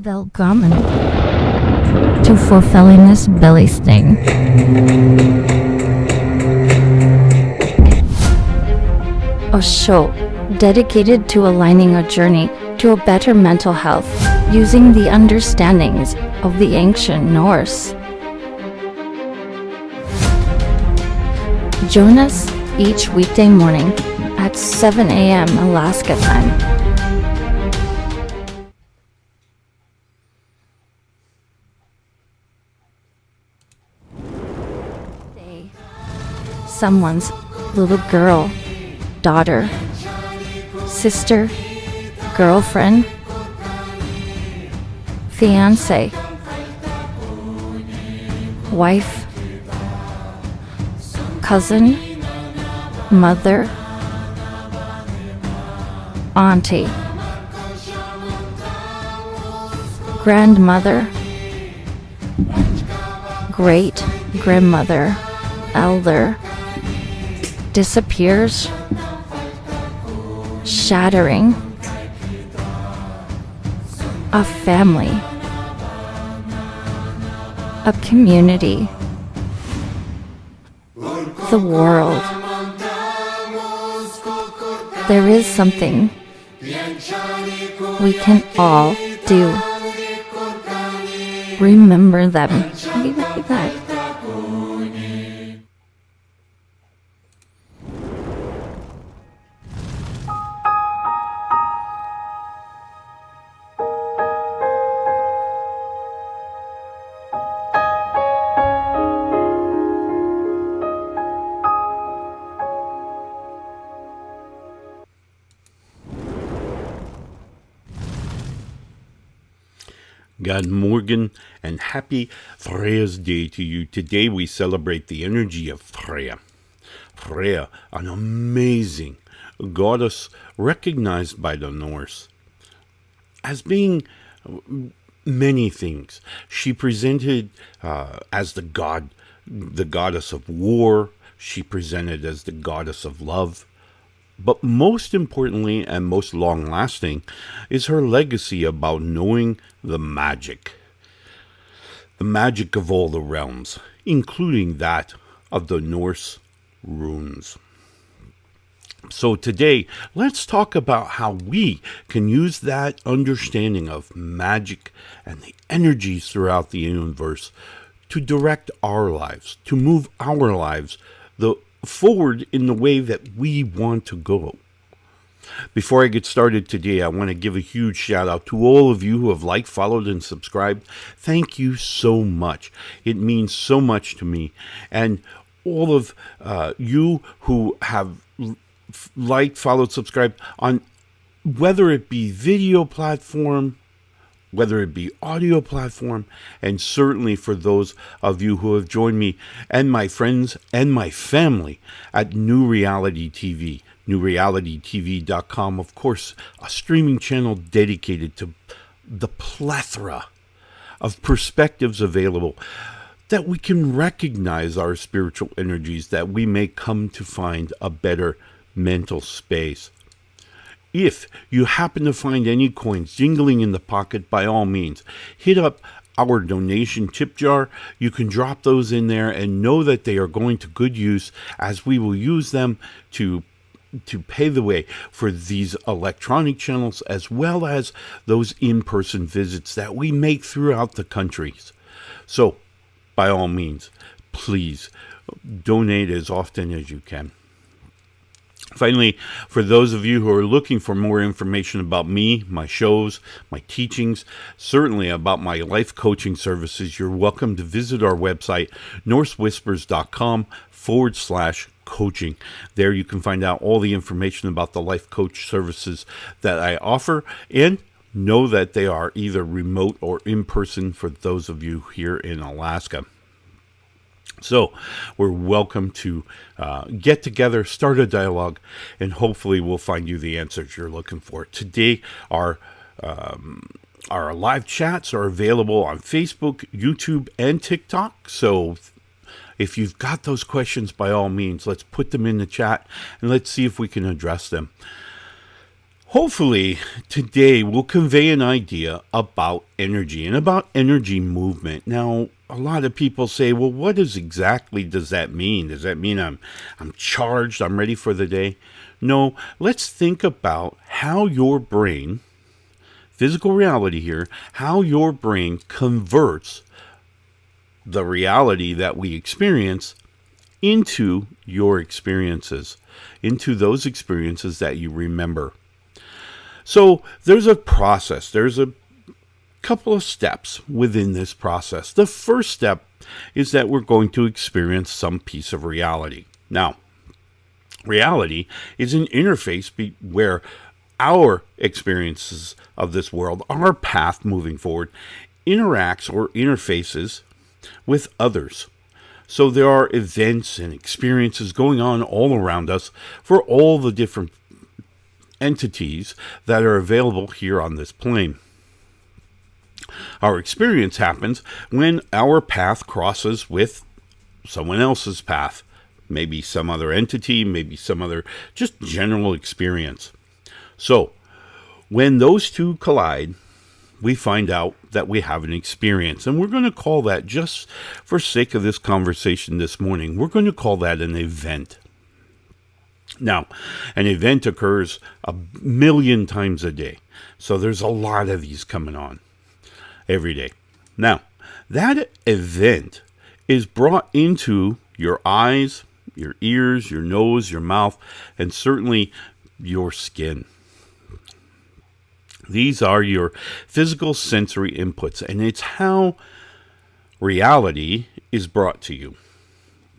Välkommen to fulfilling this belly sting. A show dedicated to aligning a journey to a better mental health using the understandings of the ancient Norse. Join us each weekday morning at 7 a.m. Alaska time. Someone's little girl, daughter, sister, girlfriend, fiance, wife, cousin, mother, auntie, grandmother, great grandmother, elder, disappears, shattering, a family, a community, the world. There is something we can all do. Remember them. Like that. God Morgen and happy Freyja's Day to you. Today we celebrate the energy of Freyja. Freyja, an amazing goddess recognized by the Norse as being many things. She presented as the goddess of war. She presented as the goddess of love. But most importantly and most long-lasting is her legacy about knowing the magic of all the realms, including that of the Norse runes. So today, let's talk about how we can use that understanding of magic and the energies throughout the universe to direct our lives, to move our lives forward in the way that we want to go. Before I get started today, I want to give a huge shout out to all of you who have liked, followed, and subscribed. Thank you so much. It means so much to me. And all of you who have liked, followed, subscribed on whether it be video platform, whether it be audio platform, and certainly for those of you who have joined me and my friends and my family at New Reality TV, newrealitytv.com, of course, a streaming channel dedicated to the plethora of perspectives available that we can recognize our spiritual energies, that we may come to find a better mental space. If you happen to find any coins jingling in the pocket, by all means, hit up our donation tip jar. You can drop those in there and know that they are going to good use, as we will use them to pay the way for these electronic channels as well as those in-person visits that we make throughout the countries. So, by all means, please donate as often as you can. Finally, for those of you who are looking for more information about me, my shows, my teachings, certainly about my life coaching services, you're welcome to visit our website, norsewhispers.com/coaching. There you can find out all the information about the life coach services that I offer, and know that they are either remote or in person for those of you here in Alaska. So we're welcome to get together, start a dialogue, and hopefully we'll find you the answers you're looking for. Today, our live chats are available on Facebook, YouTube, and TikTok. So if you've got those questions, by all means, let's put them in the chat and let's see if we can address them. Hopefully, today will convey an idea about energy and about energy movement. Now, a lot of people say, well, what exactly does that mean? Does that mean I'm charged, I'm ready for the day? No, let's think about how your brain, physical reality here, how your brain converts the reality that we experience into your experiences, into those experiences that you remember. So there's a process. There's a couple of steps within this process. The first step is that we're going to experience some piece of reality. Now, reality is an interface where our experiences of this world, our path moving forward, interacts or interfaces with others. So there are events and experiences going on all around us for all the different entities that are available here on this plane. Our experience happens when our path crosses with someone else's path, maybe some other entity, maybe some other just general experience. So when those two collide, we find out that we have an experience. And we're going to call that, just for sake of this conversation this morning, we're going to call that an event. Now, an event occurs 1,000,000 times a day. So there's a lot of these coming on every day. Now, that event is brought into your eyes, your ears, your nose, your mouth, and certainly your skin. These are your physical sensory inputs, and it's how reality is brought to you,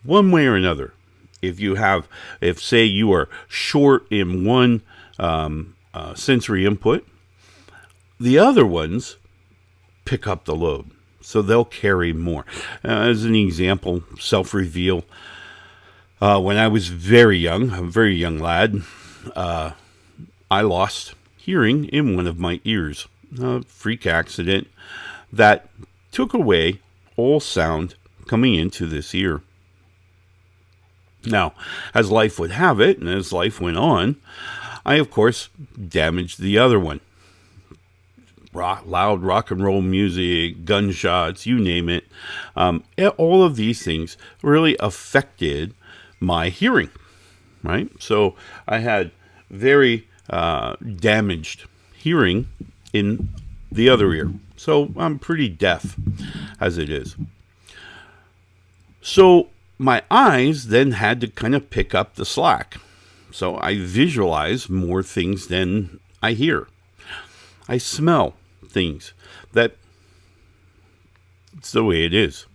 one way or another. If say you are short in one sensory input, the other ones pick up the load, so they'll carry more. As an example, self-reveal. When I was very young, a very young lad, I lost hearing in one of my ears. A freak accident that took away all sound coming into this ear. Now, as life would have it, and as life went on, I, of course, damaged the other one. Loud rock and roll music, gunshots, you name it. All of these things really affected my hearing, right? So I had very damaged hearing in the other ear. So I'm pretty deaf as it is. So my eyes then had to kind of pick up the slack. So I visualize more things than I hear. I smell things. It's the way it is.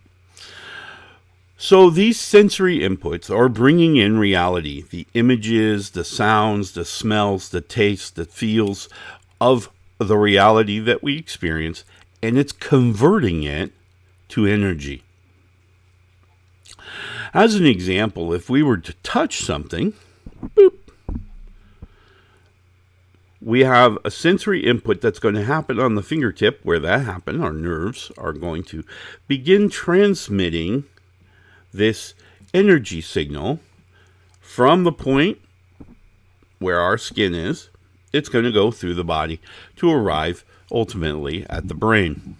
So these sensory inputs are bringing in reality, the images, the sounds, the smells, the tastes, the feels of the reality that we experience, and it's converting it to energy. As an example, if we were to touch something, boop, we have a sensory input that's going to happen on the fingertip. Where that happened, our nerves are going to begin transmitting this energy signal from the point where our skin is. It's going to go through the body to arrive ultimately at the brain.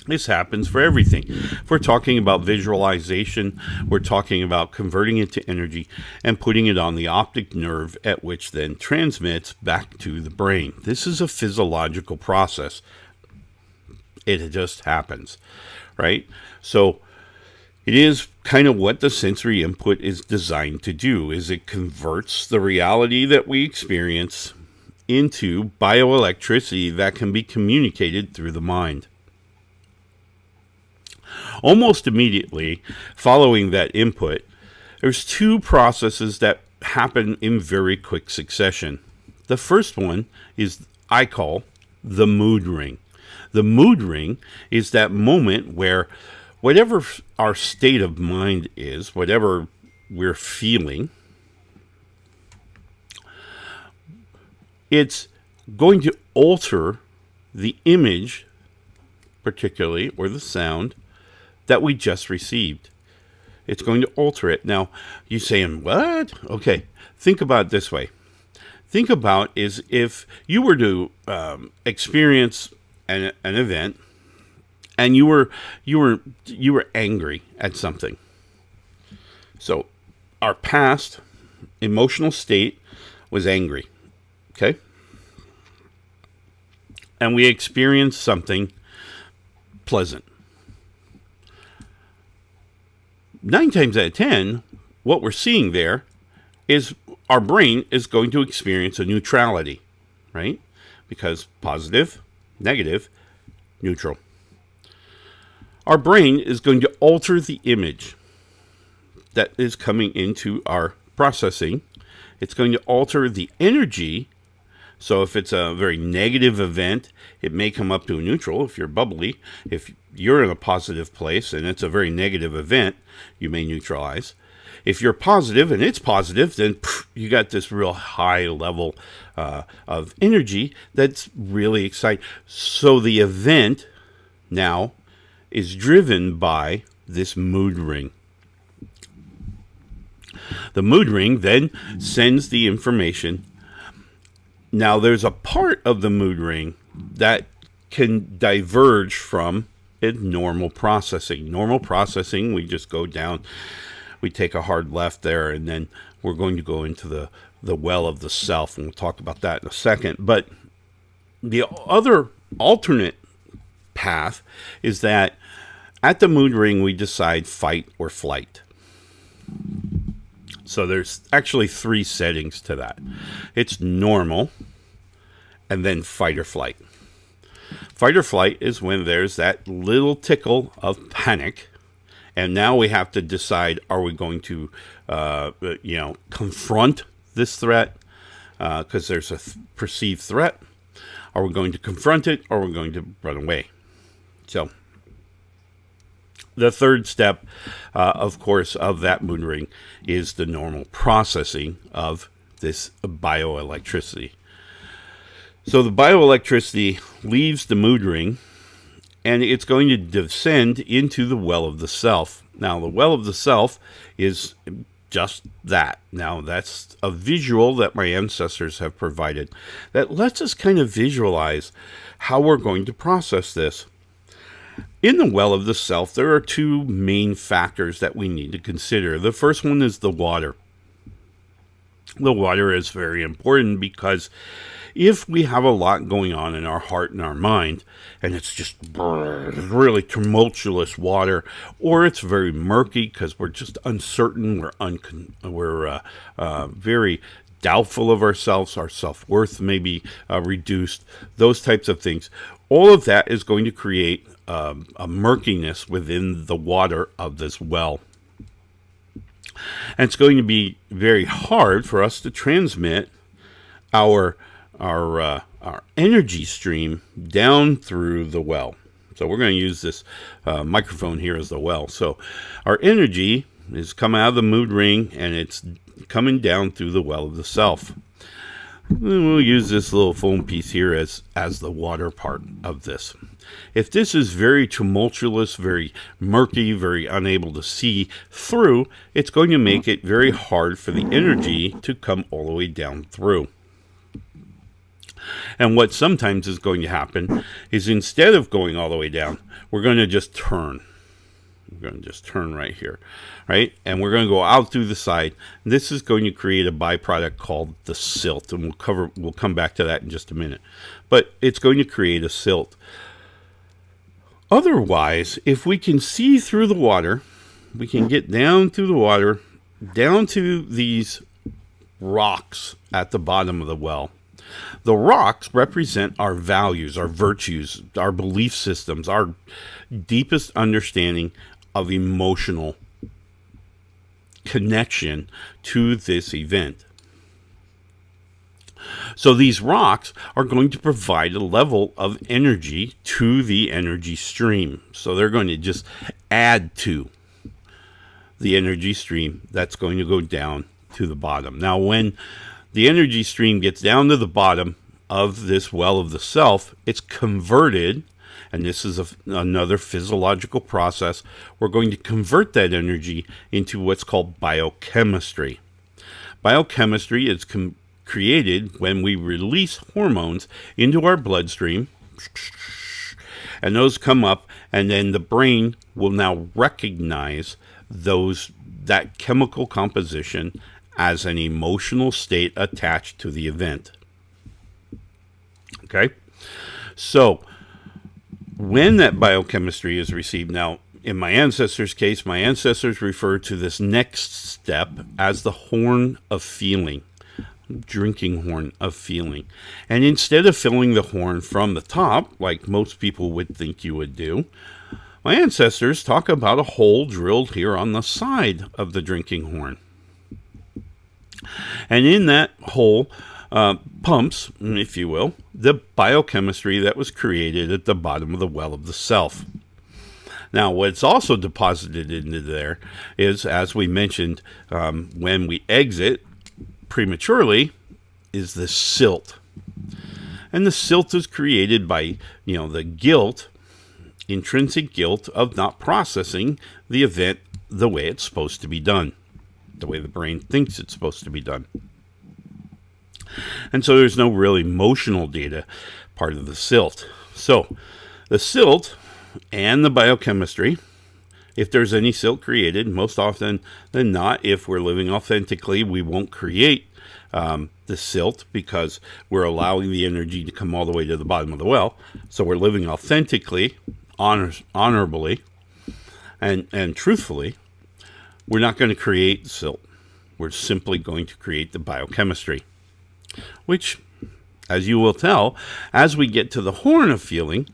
This happens for everything. If we're talking about visualization, we're talking about converting it to energy and putting it on the optic nerve, at which then transmits back to the brain. This is a physiological process. It just happens, right? So it is kind of what the sensory input is designed to do, is it converts the reality that we experience into bioelectricity that can be communicated through the mind. Almost immediately following that input, there's two processes that happen in very quick succession. The first one is, I call, the mood ring. The mood ring is that moment where whatever our state of mind is, whatever we're feeling, it's going to alter the image, particularly, or the sound that we just received. It's going to alter it. Now, you're saying, what? Okay, think about it this way. think about is if you were to experience an event and you were angry at something. So our past emotional state was angry, okay? And we experienced something pleasant. 9 times out of 10, what we're seeing there is our brain is going to experience a neutrality, right? Because positive, negative, neutral. Our brain is going to alter the image that is coming into our processing. It's going to alter the energy. So if it's a very negative event, it may come up to a neutral if you're bubbly. If you're in a positive place and it's a very negative event, you may neutralize. If you're positive and it's positive, then you got this real high level of energy that's really exciting. So the event now is driven by this mood ring. The mood ring then sends the information. Now, there's a part of the mood ring that can diverge from normal processing. Normal processing, we just go down, we take a hard left there, and then we're going to go into the well of the self, and we'll talk about that in a second. But the other alternate path is that at the mood ring, we decide fight or flight. So there's actually 3 settings to that. It's normal, and then fight or flight. Fight or flight is when there's that little tickle of panic, and now we have to decide, are we going to, confront this threat because there's a perceived threat? Are we going to confront it, or are we going to run away? So the third step, of course, of that mood ring is the normal processing of this bioelectricity. So the bioelectricity leaves the mood ring, and it's going to descend into the well of the self. Now, the well of the self is just that. Now, that's a visual that my ancestors have provided that lets us kind of visualize how we're going to process this. In the well of the self, there are 2 main factors that we need to consider. The first one is the water. The water is very important because if we have a lot going on in our heart and our mind, and it's just really tumultuous water, or it's very murky because we're just uncertain, we're very doubtful of ourselves, our self-worth may be reduced, those types of things. All of that is going to create a murkiness within the water of this well. And it's going to be very hard for us to transmit our energy stream down through the well. So we're going to use this microphone here as the well. So our energy is coming out of the mood ring, and it's coming down through the well of the self. And we'll use this little foam piece here as the water part of this. If this is very tumultuous, very murky, very unable to see through, it's going to make it very hard for the energy to come all the way down through. And what sometimes is going to happen is instead of going all the way down, we're going to just turn. We're going to just turn right here, right? And we're going to go out through the side. This is going to create a byproduct called the silt, and we'll come back to that in just a minute. But it's going to create a silt. Otherwise, if we can see through the water, we can get down through the water, down to these rocks at the bottom of the well. The rocks represent our values, our virtues, our belief systems, our deepest understanding of emotional connection to this event. So these rocks are going to provide a level of energy to the energy stream. So they're going to just add to the energy stream that's going to go down to the bottom. Now, when the energy stream gets down to the bottom of this well of the self, it's converted, and this is another physiological process. We're going to convert that energy into what's called biochemistry. Biochemistry is created when we release hormones into our bloodstream, and those come up, and then the brain will now recognize that chemical composition as an emotional state attached to the event. Okay? So, when that biochemistry is received, now, in my ancestors' case, my ancestors refer to this next step as the horn of feeling, drinking horn of feeling. And instead of filling the horn from the top, like most people would think you would do, my ancestors talk about a hole drilled here on the side of the drinking horn. And in that hole pumps, if you will, the biochemistry that was created at the bottom of the well of the self. Now, what's also deposited into there is, as we mentioned, when we exit prematurely, is the silt. And the silt is created by, the guilt, intrinsic guilt of not processing the event the way it's supposed to be done, the way the brain thinks it's supposed to be done. And so there's no real emotional data part of the silt. So the silt and the biochemistry, if there's any silt created, most often than not, if we're living authentically, we won't create the silt because we're allowing the energy to come all the way to the bottom of the well. So we're living authentically, honorably, and truthfully. We're not going to create silt. We're simply going to create the biochemistry, which, as you will tell, as we get to the horn of feeling,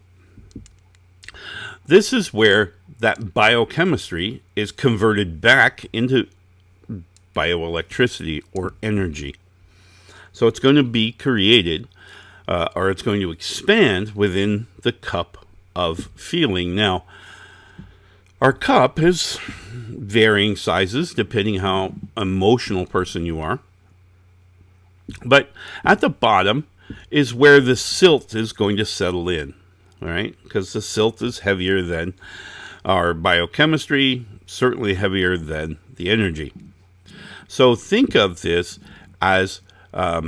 this is where that biochemistry is converted back into bioelectricity or energy. So it's going to be created, or it's going to expand within the cup of feeling. Now, our cup is varying sizes depending how emotional person you are. But at the bottom is where the silt is going to settle in, all right? Because the silt is heavier than our biochemistry, certainly heavier than the energy. So think of this as a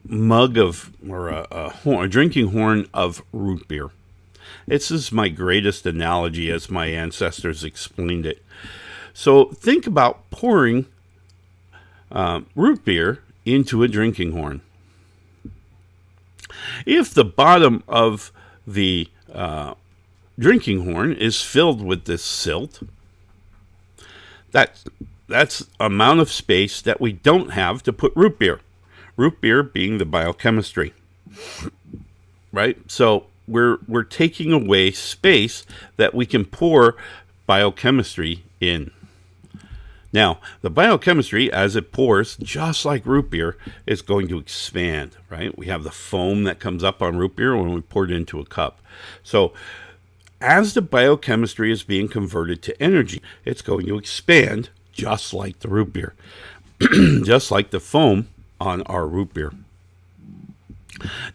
mug of, or a drinking horn of root beer. This is my greatest analogy as my ancestors explained it. So think about pouring root beer into a drinking horn. If the bottom of the drinking horn is filled with this silt, that's amount of space that we don't have to put root beer. Root beer being the biochemistry, right? So we're taking away space that we can pour biochemistry in. Now, the biochemistry, as it pours, just like root beer, is going to expand, right? We have the foam that comes up on root beer when we pour it into a cup. So as the biochemistry is being converted to energy, it's going to expand just like the root beer, just like the foam on our root beer.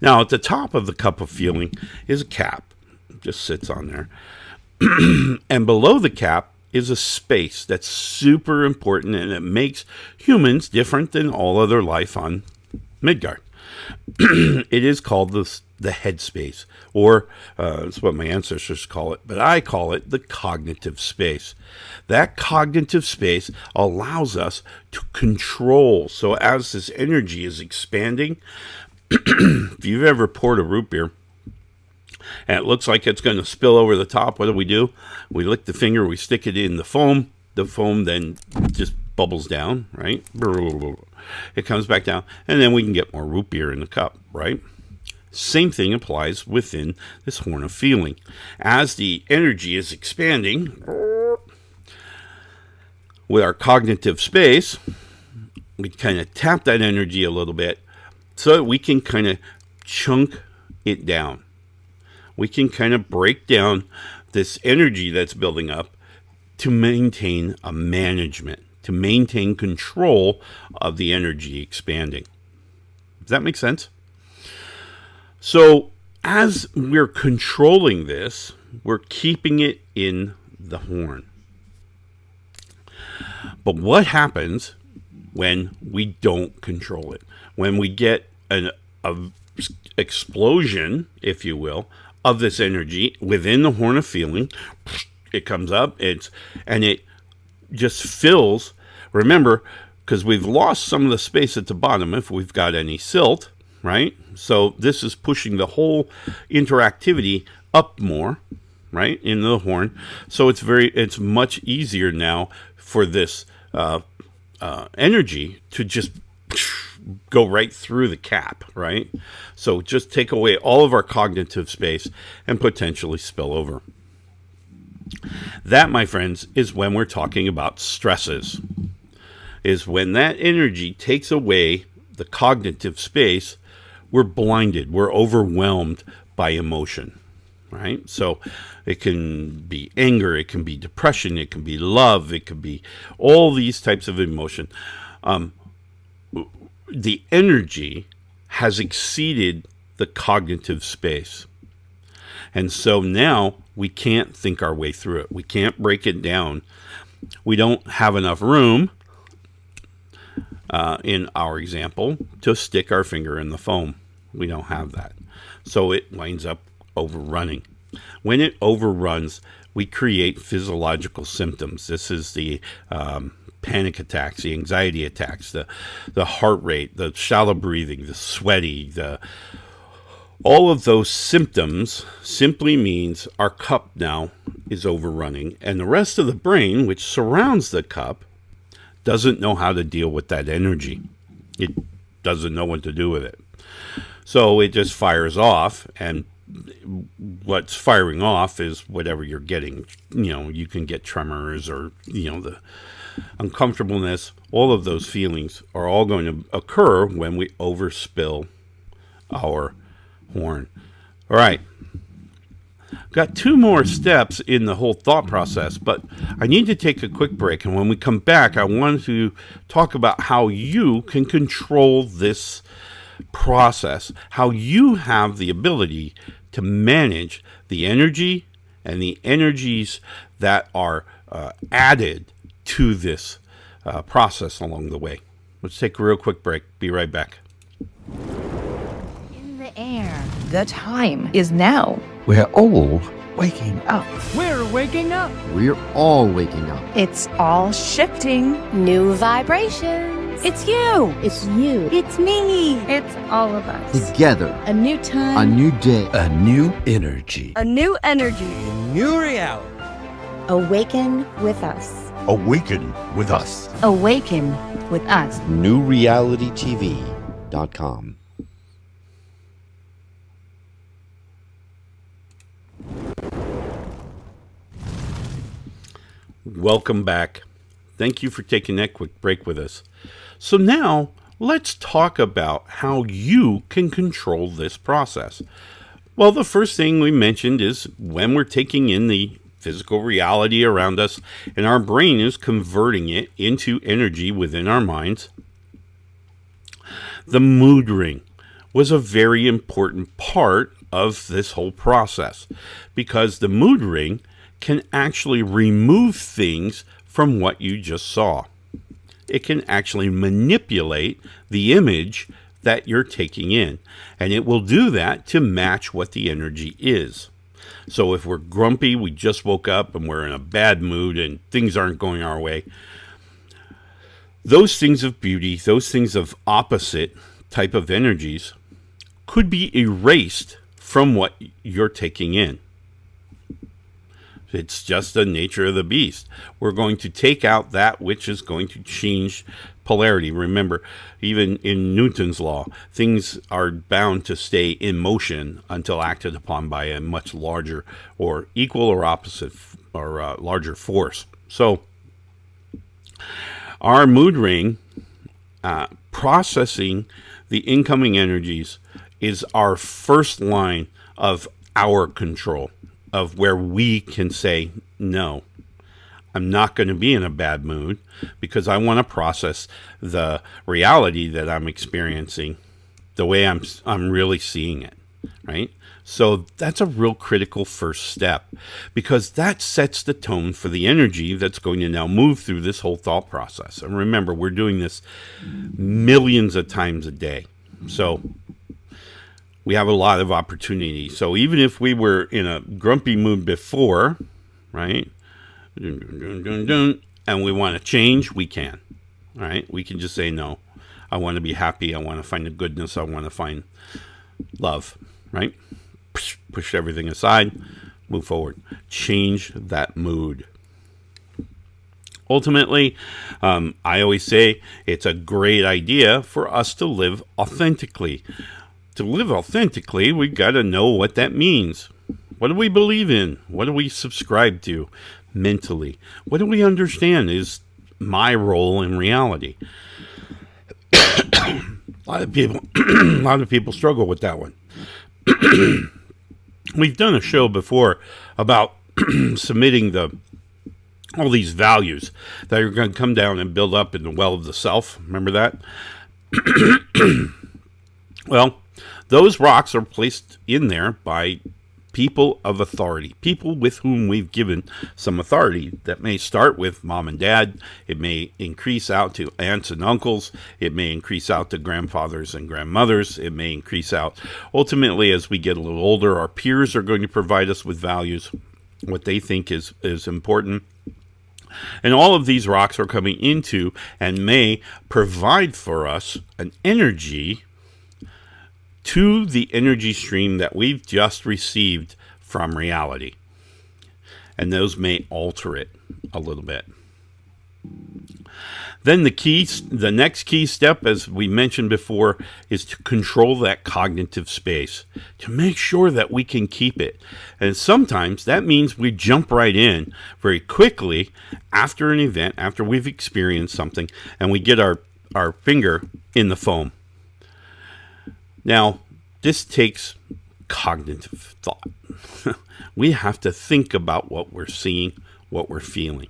Now, at the top of the cup of feeling is a cap. It just sits on there. And below the cap is a space that's super important, and it makes humans different than all other life on Midgard. It is called the head space, or it's what my ancestors call it, but I call it the cognitive space. That cognitive space allows us to control. So as this energy is expanding, if you've ever poured a root beer and it looks like it's going to spill over the top, what do? We lick the finger, we stick it in the foam. The foam then just bubbles down, right? It comes back down, and then we can get more root beer in the cup, right? Same thing applies within this horn of feeling. As the energy is expanding with our cognitive space, we kind of tap that energy a little bit so that we can kind of chunk it down. We can kind of break down this energy that's building up to maintain a management, to maintain control of the energy expanding. Does that make sense? So as we're controlling this, we're keeping it in the horn. But what happens when we don't control it? when we get a explosion, if you will, of this energy within the horn of feeling, it comes up, and it just fills. Remember, because we've lost some of the space at the bottom if we've got any silt, right? So this is pushing the whole interactivity up more, right, in the horn. So it's much easier now for this energy to just go right through the cap, right? So just take away all of our cognitive space and potentially spill over. That, my friends, is when we're talking about stresses, is when that energy takes away the cognitive space. We're blinded, we're overwhelmed by emotion, right? So it can be anger, it can be depression, it can be love, it can be all these types of emotion. The energy has exceeded the cognitive space. And so now we can't think our way through it. We can't break it down. We don't have enough room, in our example, to stick our finger in the foam. We don't have that. So it winds up overrunning. When it overruns, we create physiological symptoms. This is the panic attacks, the anxiety attacks, the heart rate, the shallow breathing, the sweaty, all of those symptoms simply means our cup now is overrunning, and the rest of the brain, which surrounds the cup, doesn't know how to deal with that energy. It doesn't know what to do with it. So it just fires off, and what's firing off is whatever you're getting. You can get tremors or, the uncomfortableness. All of those feelings are all going to occur when we overspill our horn. All right. Got two more steps in the whole thought process, but I need to take a quick break. And when we come back, I want to talk about how you can control this process, how you have the ability to manage the energy and the energies that are added to this process along the way. Let's take a real quick break. Be right back. In the air. The time is now. We're all waking up. We're waking up. We're all waking up. It's all shifting. New vibrations. It's you. It's you. It's me. It's all of us. Together. A new time. A new day. A new energy. A new energy. New reality. Awaken with us. Awaken with us. Awaken with us. newrealitytv.com. Welcome back. Thank you for taking that quick break with us. So now let's talk about how you can control this process. Well, the first thing we mentioned is when we're taking in the physical reality around us and our brain is converting it into energy within our minds. The mood ring was a very important part of this whole process because the mood ring can actually remove things from what you just saw. It can actually manipulate the image that you're taking in, and it will do that to match what the energy is. So if we're grumpy, we just woke up and we're in a bad mood and things aren't going our way, those things of beauty, those things of opposite type of energies could be erased from what you're taking in. It's just the nature of the beast. We're going to take out that which is going to change polarity. Remember, even in Newton's law, things are bound to stay in motion until acted upon by a much larger or equal or opposite or larger force. So our mood ring, processing the incoming energies, is our first line of our control, of where we can say, no, I'm not going to be in a bad mood because I want to process the reality that I'm experiencing the way I'm really seeing it. right? So that's a real critical first step, because that sets the tone for the energy that's going to now move through this whole thought process. And remember, we're doing this millions of times a day. So we have a lot of opportunity. So even if we were in a grumpy mood before, right, and we want to change, we can. All right, we can just say, no, I want to be happy. I want to find the goodness. I want to find love, right? Push everything aside, move forward, change that mood. Ultimately, I always say it's a great idea for us to live authentically. To live authentically, we got to know what that means. What do we believe in? What do we subscribe to mentally? What do we understand is my role in reality? A lot of people struggle with that one. We've done a show before about submitting all these values that are going to come down and build up in the well of the self. Remember that? Well, those rocks are placed in there by people of authority, people with whom we've given some authority. That may start with mom and dad. It may increase out to aunts and uncles. It may increase out to grandfathers and grandmothers. It may increase out. Ultimately, as we get a little older, our peers are going to provide us with values, what they think is important. And all of these rocks are coming into and may provide for us an energy to the energy stream that we've just received from reality. And those may alter it a little bit. Then the next key step, as we mentioned before, is to control that cognitive space, to make sure that we can keep it. And sometimes that means we jump right in very quickly after an event, after we've experienced something, and we get our finger in the foam. Now, this takes cognitive thought. We have to think about what we're seeing, what we're feeling.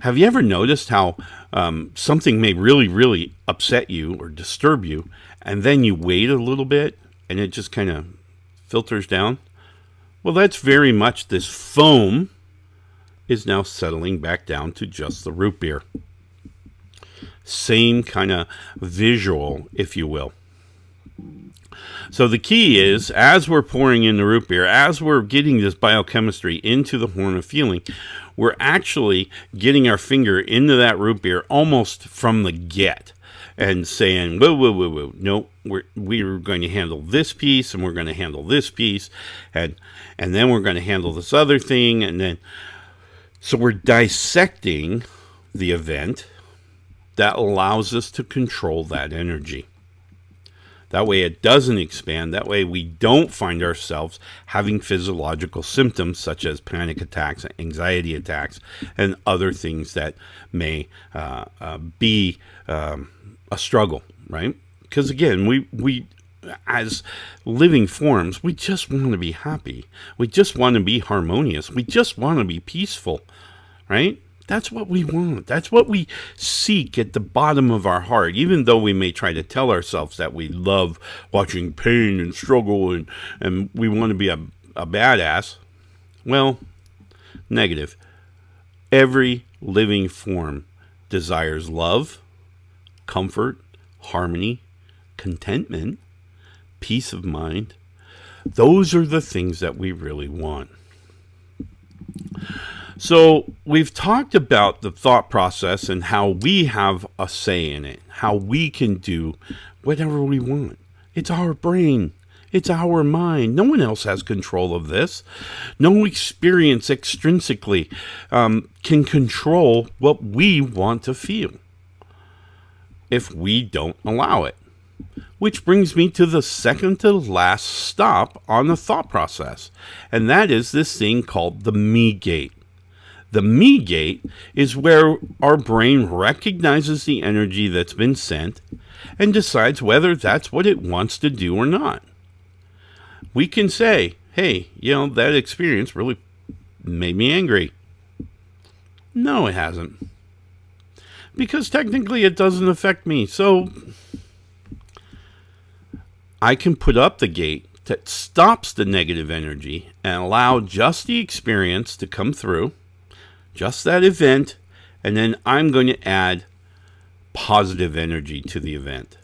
Have you ever noticed how something may really, really upset you or disturb you, and then you wait a little bit and it just kind of filters down? Well, that's very much this foam is now settling back down to just the root beer. Same kind of visual, if you will. So the key is, as we're pouring in the root beer, as we're getting this biochemistry into the horn of feeling, we're actually getting our finger into that root beer almost from the get and saying, whoa. No, we're going to handle this piece, and we're going to handle this piece, and then we're going to handle this other thing. And then, so we're dissecting the event that allows us to control that energy. That way it doesn't expand. That way we don't find ourselves having physiological symptoms such as panic attacks, anxiety attacks, and other things that may be a struggle, right? Because again, we as living forms, we just want to be happy. We just want to be harmonious. We just want to be peaceful, right? That's what we want. That's what we seek at the bottom of our heart, even though we may try to tell ourselves that we love watching pain and struggle and we want to be a badass. Well, negative. Every living form desires love, comfort, harmony, contentment, peace of mind. Those are the things that we really want. So we've talked about the thought process and how we have a say in it, how we can do whatever we want. It's our brain. It's our mind. No one else has control of this. No experience extrinsically can control what we want to feel if we don't allow it. Which brings me to the second to last stop on the thought process, and that is this thing called the me gate. The me gate is where our brain recognizes the energy that's been sent and decides whether that's what it wants to do or not. We can say, hey, that experience really made me angry. No, it hasn't. Because technically it doesn't affect me. So I can put up the gate that stops the negative energy and allow just the experience to come through, just that event, and then I'm going to add positive energy to the event.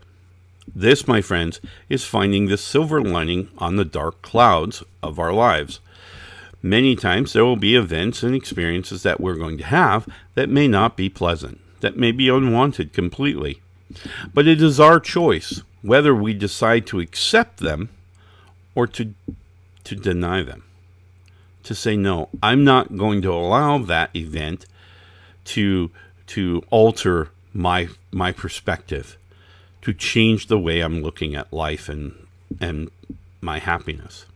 This, my friends, is finding the silver lining on the dark clouds of our lives. Many times there will be events and experiences that we're going to have that may not be pleasant, that may be unwanted completely. But it is our choice whether we decide to accept them or to deny them. To say, no, I'm not going to allow that event to alter my perspective, to change the way I'm looking at life and my happiness.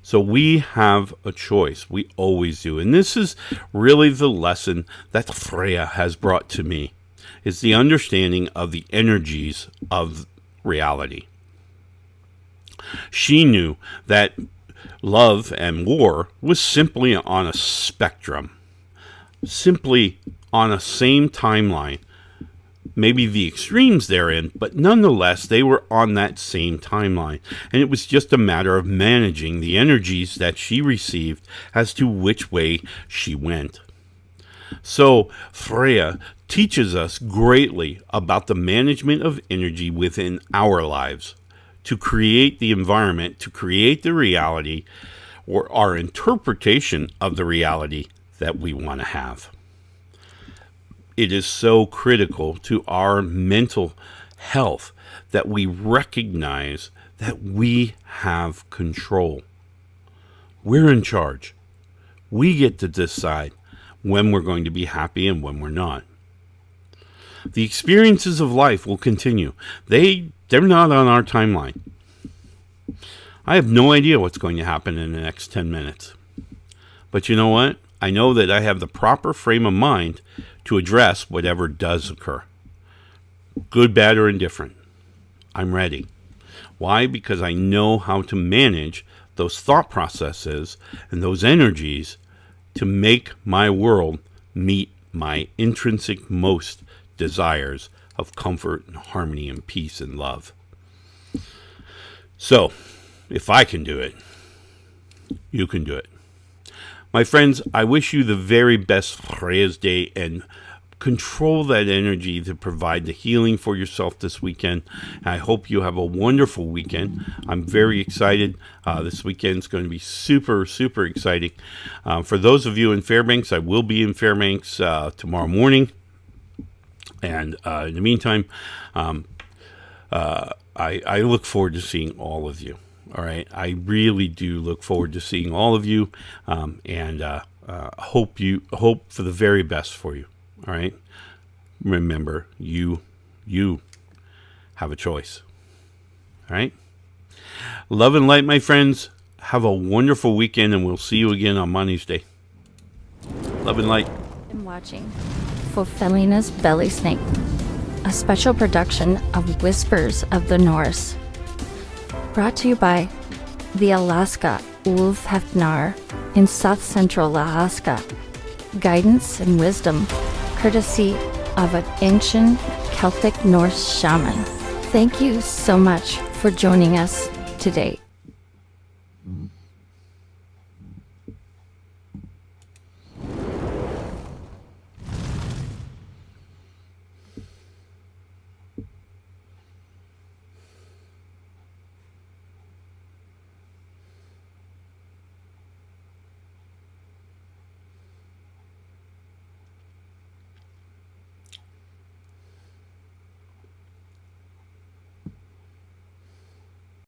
So we have a choice. We always do. And this is really the lesson that Freyja has brought to me, is the understanding of the energies of reality. She knew that love and war was simply on a spectrum, simply on a same timeline. Maybe the extremes therein, but nonetheless, they were on that same timeline. And it was just a matter of managing the energies that she received as to which way she went. So Freyja teaches us greatly about the management of energy within our lives, to create the environment, to create the reality, or our interpretation of the reality that we want to have. It is so critical to our mental health that we recognize that we have control. We're in charge. We get to decide when we're going to be happy and when we're not. The experiences of life will continue. They're not on our timeline. I have no idea what's going to happen in the next 10 minutes. But you know what? I know that I have the proper frame of mind to address whatever does occur. Good, bad, or indifferent. I'm ready. Why? Because I know how to manage those thought processes and those energies to make my world meet my intrinsic most desires of comfort and harmony and peace and love. So, if I can do it, you can do it. My friends, I wish you the very best Freyja's Day, and control that energy to provide the healing for yourself this weekend. I hope you have a wonderful weekend. I'm very excited. This weekend is going to be super, super exciting. For those of you in Fairbanks, I will be in Fairbanks tomorrow morning. And in the meantime, I look forward to seeing all of you. All right. I really do look forward to seeing all of you, and hope for the very best for you. All right. Remember, you have a choice. All right. Love and light, my friends. Have a wonderful weekend, and we'll see you again on Monday's Day. Love and light. And watching for Felina's Belly Snake, a special production of Whispers of the Norse. Brought to you by the Alaska Wolf Hefnar in South Central Alaska. Guidance and wisdom, courtesy of an ancient Celtic Norse shaman. Thank you so much for joining us today.